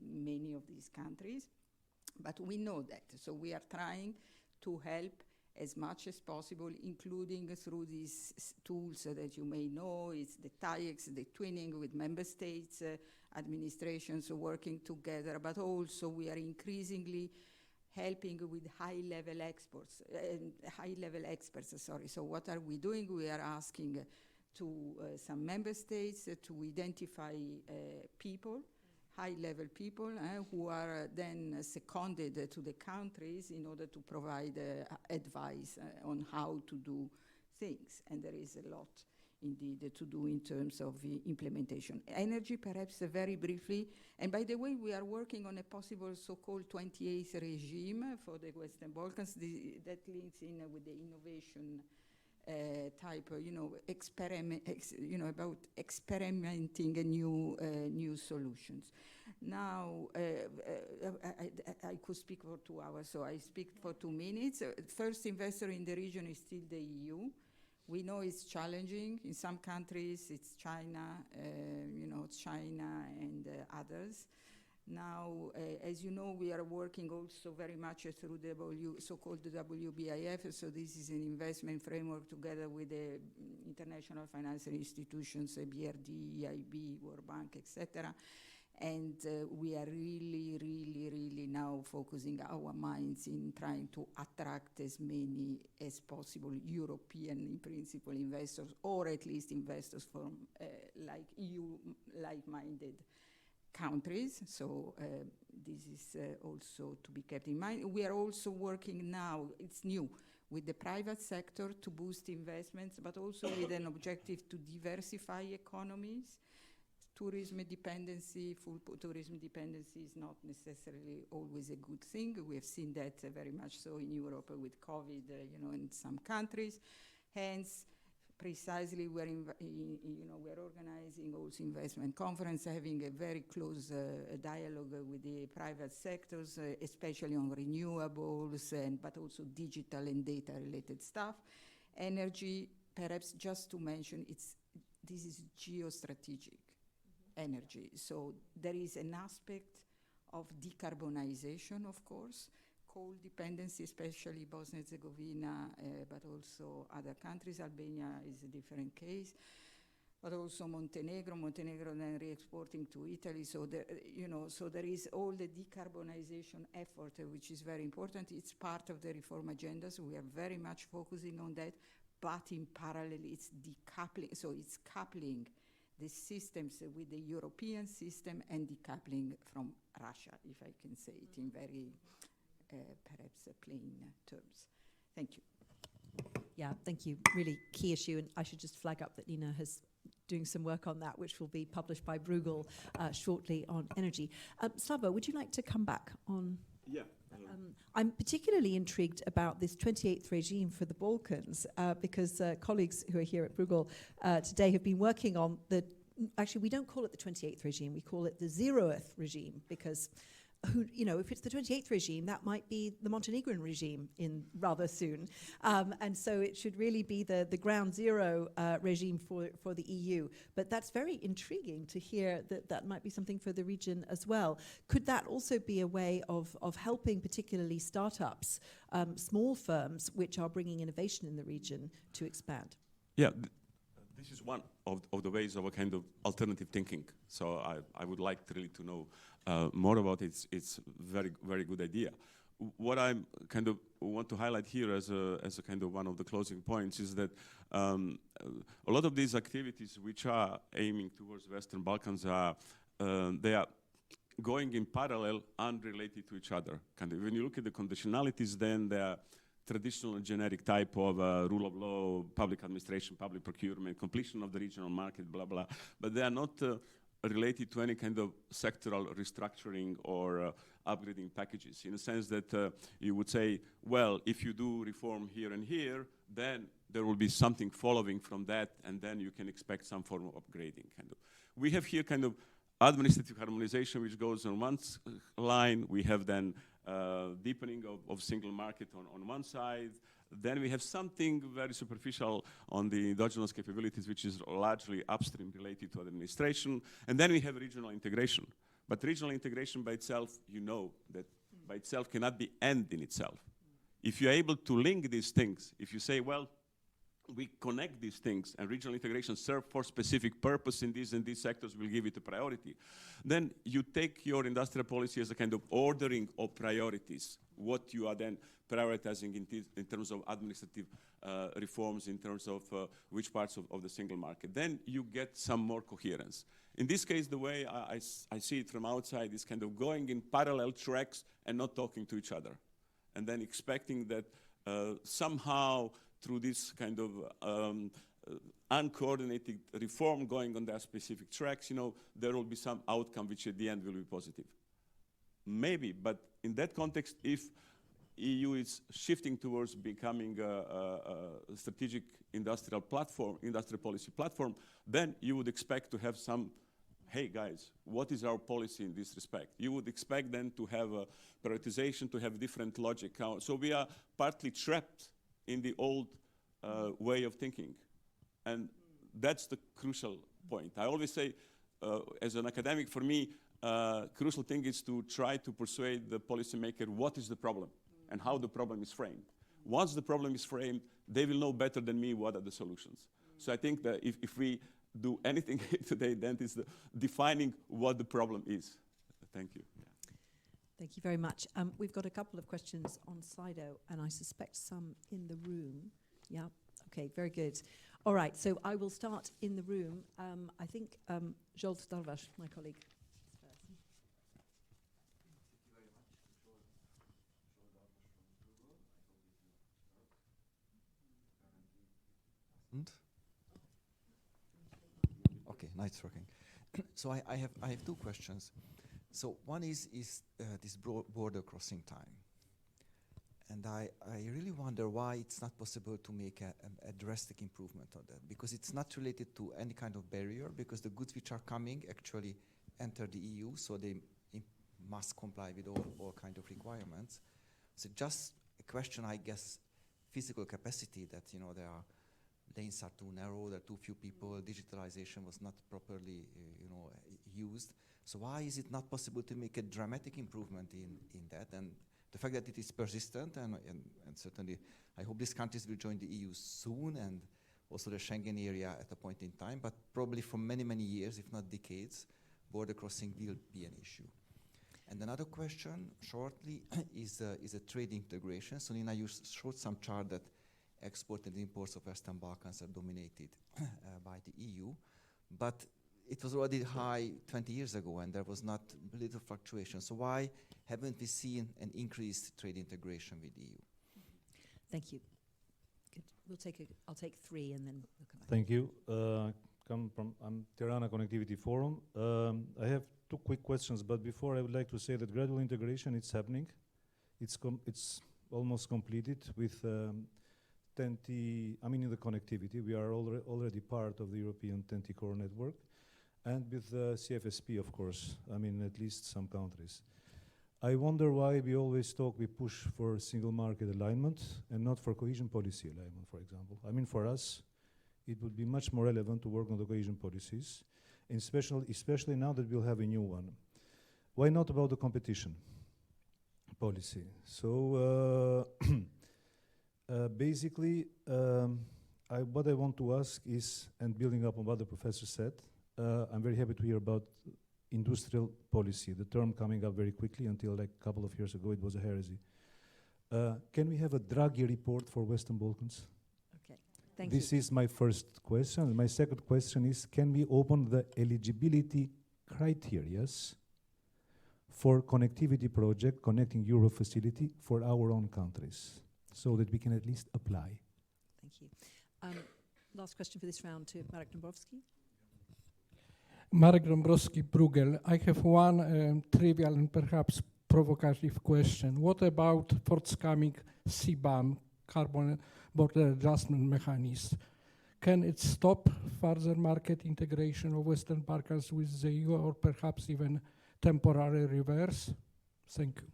many of these countries, but we know that. So we are trying to help as much as possible, including through these tools that you may know. It's the TAIEX, the twinning with member states, administrations working together, but also we are increasingly helping with high-level experts. So what are we doing? We are asking to some member states to identify people, high-level people, who are then seconded to the countries in order to provide advice on how to do things. And there is a lot, indeed, to do in terms of implementation. Energy, perhaps very briefly. And by the way, we are working on a possible so-called 28th regime for the Western Balkans. That links in with the innovation type, about experimenting new solutions. Now, I could speak for 2 hours, so I speak for 2 minutes. First investor in the region is still the EU. We know it's challenging. In some countries, it's China, China and others. Now, as you know, we are working also very much through the so-called WBIF. So this is an investment framework together with the international financial institutions, BRD, EIB, World Bank, etc. And we are really now focusing our minds in trying to attract as many as possible European, in principle, investors, or at least investors from like EU, like-minded countries. So this is also to be kept in mind. We are also working now, it's new, with the private sector to boost investments, but also with an objective to diversify economies. Tourism dependency, tourism dependency is not necessarily always a good thing. We have seen that very much so in Europe with COVID, in some countries. Hence, precisely, we're organizing also investment conference, having a very close dialogue with the private sectors, especially on renewables, but also digital and data-related stuff. Energy, perhaps just to mention, this is geostrategic energy. So there is an aspect of decarbonization, of course, coal dependency, especially Bosnia-Herzegovina, but also other countries. Albania is a different case, but also Montenegro then re-exporting to Italy. So there is all the decarbonization effort, which is very important. It's part of the reform agenda, so we are very much focusing on that, but in parallel, it's decoupling, so it's coupling the systems with the European system and decoupling from Russia, if I can say it in very, perhaps plain terms. Thank you. Yeah, thank you. Really key issue, and I should just flag up that Nina has doing some work on that, which will be published by Bruegel shortly on energy. Slava, would you like to come back on? Yeah. I'm particularly intrigued about this 28th regime for the Balkans because colleagues who are here at Bruegel today have been working on actually we don't call it the 28th regime, we call it the 0th regime because if it's the 28th regime, that might be the Montenegrin regime in rather soon. And so it should really be the ground zero regime for the EU. But that's very intriguing to hear that might be something for the region as well. Could that also be a way of helping particularly startups, small firms, which are bringing innovation in the region to expand? Yeah, this is one of the ways of a kind of alternative thinking. So I would like really to know more about it. It's very, very good idea. What I kind of want to highlight here as a kind of one of the closing points is that a lot of these activities which are aiming towards Western Balkans they are going in parallel, unrelated to each other. Kind of when you look at the conditionalities, then they are traditional and generic type of rule of law, public administration, public procurement, completion of the regional market, blah, blah. But they are not related to any kind of sectoral restructuring or upgrading packages, in the sense that you would say, well, if you do reform here and here, then there will be something following from that, and then you can expect some form of upgrading. Kind of. We have here kind of administrative harmonization, which goes on one line. We have then deepening of single market on one side. Then we have something very superficial on the endogenous capabilities, which is largely upstream related to administration. And then we have regional integration. But regional integration by itself, that by itself cannot be end in itself. If you're able to link these things, if you say, well, we connect these things and regional integration serve for specific purpose in these and these sectors, we'll give it a priority. Then you take your industrial policy as a kind of ordering of priorities, what you are then prioritizing in terms of administrative reforms, in terms of which parts of the single market. Then you get some more coherence. In this case, the way I see it from outside is kind of going in parallel tracks and not talking to each other. And then expecting that somehow through this kind of uncoordinated reform going on their specific tracks, there will be some outcome which at the end will be positive. Maybe, but in that context, if EU is shifting towards becoming a strategic industrial policy platform, then you would expect to have some, hey guys, what is our policy in this respect? You would expect then to have a prioritization, to have different logic. So we are partly trapped in the old way of thinking. And that's the crucial point. I always say, as an academic, for me, crucial thing is to try to persuade the policymaker what is the problem and how the problem is framed. Once the problem is framed, they will know better than me what are the solutions. So I think that if we do anything today than is defining what the problem is. Thank you. Thank you very much. We've got a couple of questions on Slido, and I suspect some in the room. Yeah, okay, very good. All right, so I will start in the room. I think Zsolt Darvas, my colleague. Okay, now it's working. So I have two questions. So one is this border crossing time. And I really wonder why it's not possible to make a drastic improvement on that, because it's not related to any kind of barrier, because the goods which are coming actually enter the EU, so they must comply with all kind of requirements. So just a question, I guess, physical capacity, that there are lanes are too narrow, there are too few people, digitalization was not properly used. So why is it not possible to make a dramatic improvement in that? And the fact that it is persistent, and certainly I hope these countries will join the EU soon, and also the Schengen area at a point in time, but probably for many, many years, if not decades, border crossing will be an issue. And another question, shortly, is a trade integration. So Nina, you showed some chart that export and imports of Western Balkans are dominated by the EU, but it was already high 20 years ago, and there was not little fluctuation. So why haven't we seen an increased trade integration with the EU? Thank you. Good. I'll take three, and then we'll come back. Thank you. I'm Tirana Connectivity Forum. I have two quick questions, but before I would like to say that gradual integration is happening. It's almost completed with TEN-T. I mean, in the connectivity, we are already part of the European TEN-T core network, and with CFSP, of course. I mean, at least some countries. I wonder why we always we push for single market alignment and not for cohesion policy alignment, for example. I mean, for us, it would be much more relevant to work on the cohesion policies, and especially now that we'll have a new one. Why not about the competition policy? So basically, what I want to ask is, and building up on what the professor said, I'm very happy to hear about industrial policy, the term coming up very quickly. Until like a couple of years ago, it was a heresy. Can we have a Draghi report for Western Balkans? Okay, thank you. This is my first question. My second question is, can we open the eligibility criteria for connectivity project, connecting Euro facility for our own countries, so that we can at least apply? Thank you. Last question for this round to Marek Dąbrowski. Marek Dąbrowski, Bruegel. I have one trivial and perhaps provocative question. What about forthcoming CBAM, Carbon Border Adjustment Mechanism? Can it stop further market integration of Western Balkans with the EU, or perhaps even temporary reverse? Thank you.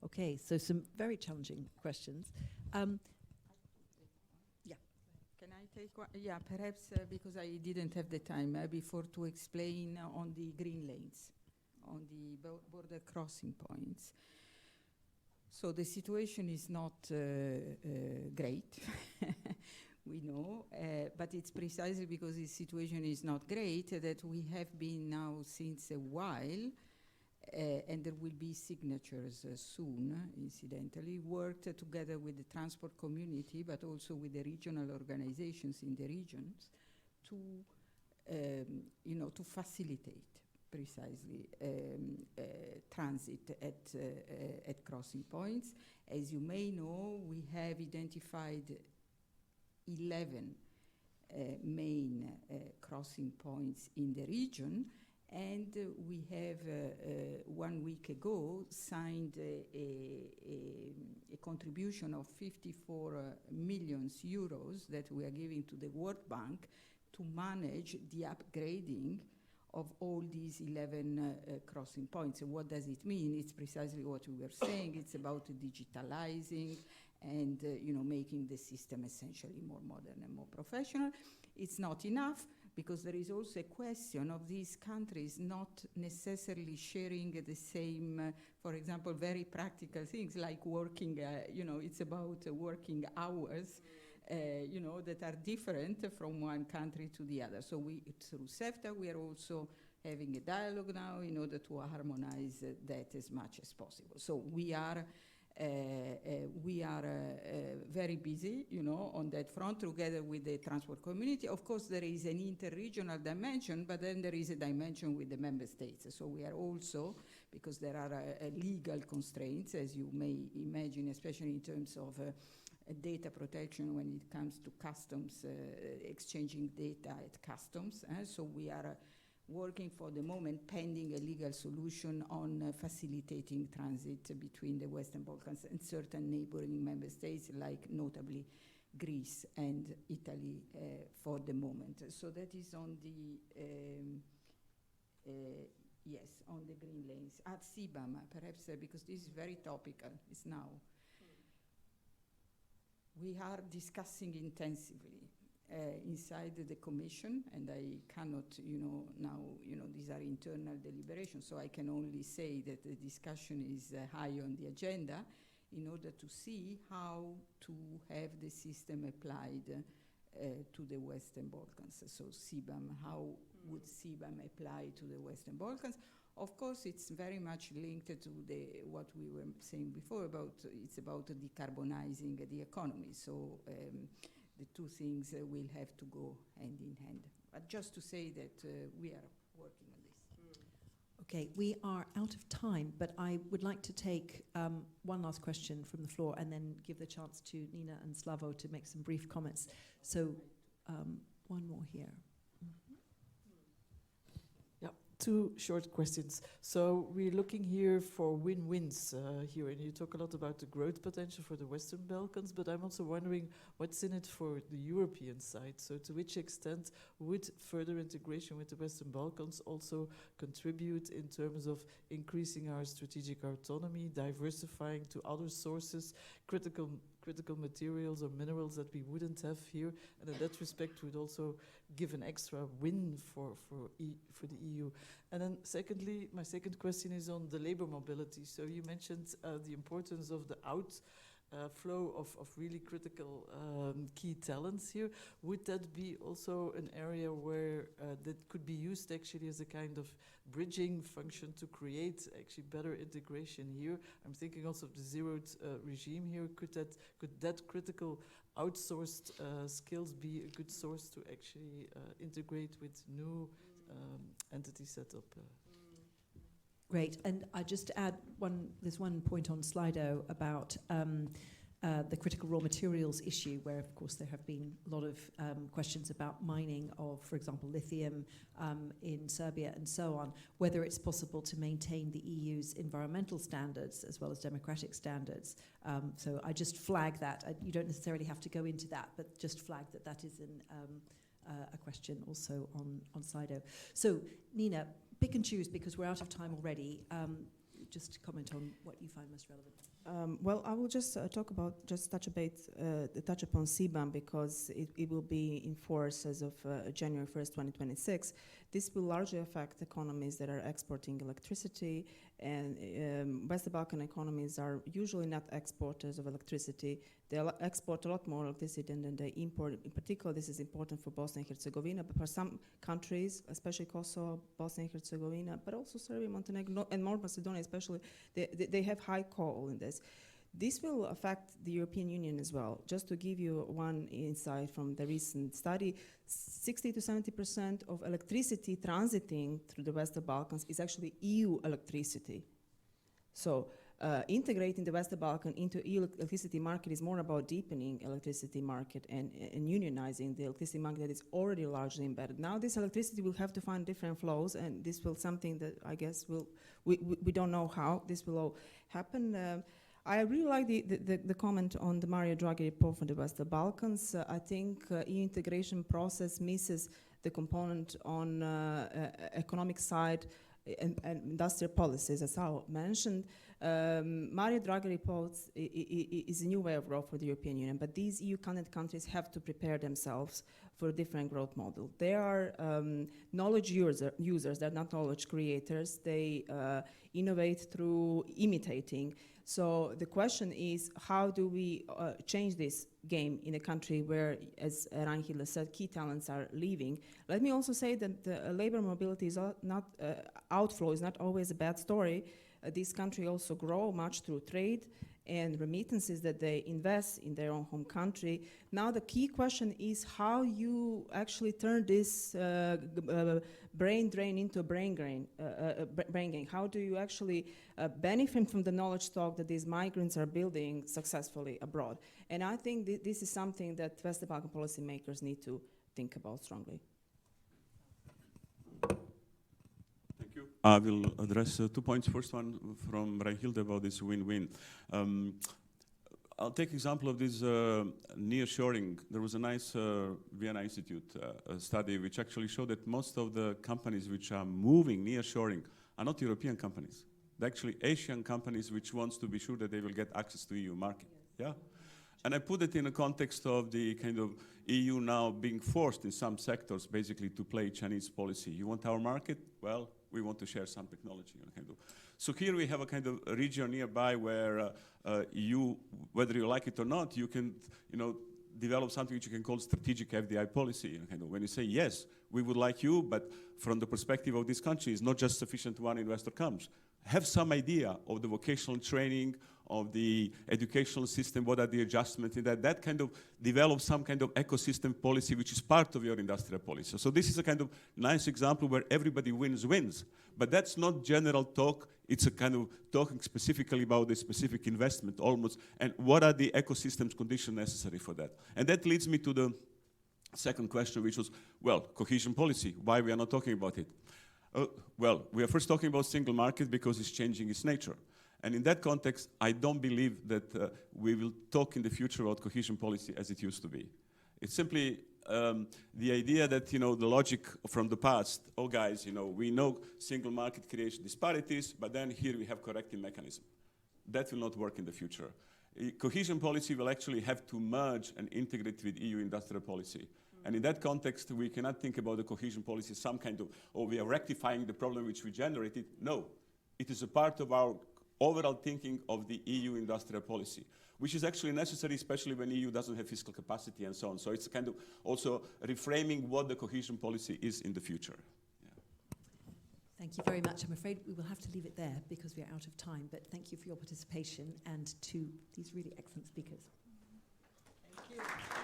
Okay, so some very challenging questions. Can I take one? Yeah, perhaps because I didn't have the time before to explain on the green lanes, on the border crossing points. So the situation is not great, we know, but it's precisely because the situation is not great that we have been now since a while, and there will be signatures soon, incidentally, worked together with the transport community, but also with the regional organizations in the regions to, to facilitate precisely transit at crossing points. As you may know, we have identified 11 main crossing points in the region. And we have, 1 week ago, signed a contribution of 54 million euros that we are giving to the World Bank to manage the upgrading of all these 11 crossing points. And what does it mean? It's precisely what we were saying. It's about digitalizing and making the system essentially more modern and more professional. It's not enough, because there is also a question of these countries not necessarily sharing the same, for example, very practical things like working, it's about working hours that are different from one country to the other. So through CEFTA, we are also having a dialogue now in order to harmonize that as much as possible. So we are very busy, on that front together with the transport community. Of course, there is an interregional dimension, but then there is a dimension with the member states. So we are also, because there are legal constraints, as you may imagine, especially in terms of data protection when it comes to customs, exchanging data at customs. So we are working for the moment pending a legal solution on facilitating transit between the Western Balkans and certain neighboring member states, like notably Greece and Italy for the moment. So that is on the, yes, on the green lanes. At CBAM, perhaps, because this is very topical, it's now. We are discussing intensively inside the Commission, and I cannot, now, these are internal deliberations, so I can only say that the discussion is high on the agenda in order to see how to have the system applied to the Western Balkans. So CBAM, how would CBAM apply to the Western Balkans? Of course, it's very much linked to what we were saying before it's about decarbonizing the economy. So the two things will have to go hand in hand. But just to say that we are working on this. Okay, we are out of time, but I would like to take one last question from the floor and then give the chance to Nina and Slavo to make some brief comments. So one more here. Two short questions. So we're looking here for win-wins here, and you talk a lot about the growth potential for the Western Balkans, but I'm also wondering what's in it for the European side. So to which extent would further integration with the Western Balkans also contribute in terms of increasing our strategic autonomy, diversifying to other sources, critical materials or minerals that we wouldn't have here, and in that respect would also give an extra win for the EU. And then secondly, my second question is on the labor mobility. So you mentioned the importance of the outflow of really critical key talents here. Would that be also an area where that could be used actually as a kind of bridging function to create actually better integration here? I'm thinking also of the zeroed regime here. Could that critical outsourced skills be a good source to actually integrate with new entity setup? Great, and I just add there's one point on Slido about the critical raw materials issue, where of course there have been a lot of questions about mining of, for example, lithium in Serbia and so on, whether it's possible to maintain the EU's environmental standards as well as democratic standards. So I just flag that. You don't necessarily have to go into that, but just flag that is a question also on Slido. So Nina, pick and choose because we're out of time already. Just comment on what you find most relevant. Well, I will just touch upon CBAM because it will be in force as of January 1st, 2026. This will largely affect economies that are exporting electricity, and West Balkan economies are usually not exporters of electricity. They export a lot more electricity than they import. In particular, this is important for Bosnia and Herzegovina, but for some countries, especially Kosovo, Bosnia and Herzegovina, but also Serbia, Montenegro, and North Macedonia especially, they have high coal in this. This will affect the European Union as well. Just to give you one insight from the recent study, 60 to 70% of electricity transiting through the Western Balkans is actually EU electricity. So integrating the Western Balkan into EU electricity market is more about deepening electricity market and unionizing the electricity market that is already largely embedded. Now this electricity will have to find different flows, and this will something that I guess we don't know how this will all happen. I really like the comment on the Mario Draghi report for the Western Balkans. I think EU integration process misses the component on economic side and industrial policies, as I mentioned. Mario Draghi reports is a new way of growth for the European Union, but these EU candidate countries have to prepare themselves for a different growth model. They are knowledge users, they're not knowledge creators. They innovate through imitating. So the question is, how do we change this game in a country where, as Reinhilde said, key talents are leaving? Let me also say that the labor mobility is not outflow is not always a bad story. This country also grow much through trade and remittances that they invest in their own home country. Now the key question is how you actually turn this brain drain into brain gain. How do you actually benefit from the knowledge stock that these migrants are building successfully abroad? And I think this is something that Western Balkan policymakers need to think about strongly. I will address 2 points. First one from Reinhilde about this win-win. I'll take example of this nearshoring. There was a nice Vienna Institute study which actually showed that most of the companies which are moving nearshoring are not European companies. They're actually Asian companies which wants to be sure that they will get access to EU market. Yeah. And I put it in a context of the kind of EU now being forced in some sectors basically to play Chinese policy. You want our market? Well, we want to share some technology. So here we have a kind of a region nearby where you, whether you like it or not, you can, develop something which you can call strategic FDI policy. When you say yes, we would like you, but from the perspective of this country, it's not just sufficient one investor comes. Have some idea of the vocational training, of the educational system, what are the adjustments in that. That kind of develops some kind of ecosystem policy which is part of your industrial policy. So this is a kind of nice example where everybody wins. But that's not general talk. It's a kind of talking specifically about the specific investment almost, and what are the ecosystems conditions necessary for that. And that leads me to the second question, which was, well, cohesion policy, why we are not talking about it? Well, we are first talking about single market because it's changing its nature. And in that context, I don't believe that we will talk in the future about cohesion policy as it used to be. It's simply the idea that, the logic from the past, oh guys, we know single market creates disparities, but then here we have corrective mechanism. That will not work in the future. Cohesion policy will actually have to merge and integrate with EU industrial policy. And in that context, we cannot think about the cohesion policy some kind of, we are rectifying the problem which we generated. No, it is a part of our overall thinking of the EU industrial policy, which is actually necessary, especially when EU doesn't have fiscal capacity and so on. So it's kind of also reframing what the cohesion policy is in the future. Yeah. Thank you very much. I'm afraid we will have to leave it there because we are out of time, but thank you for your participation and to these really excellent speakers. Thank you.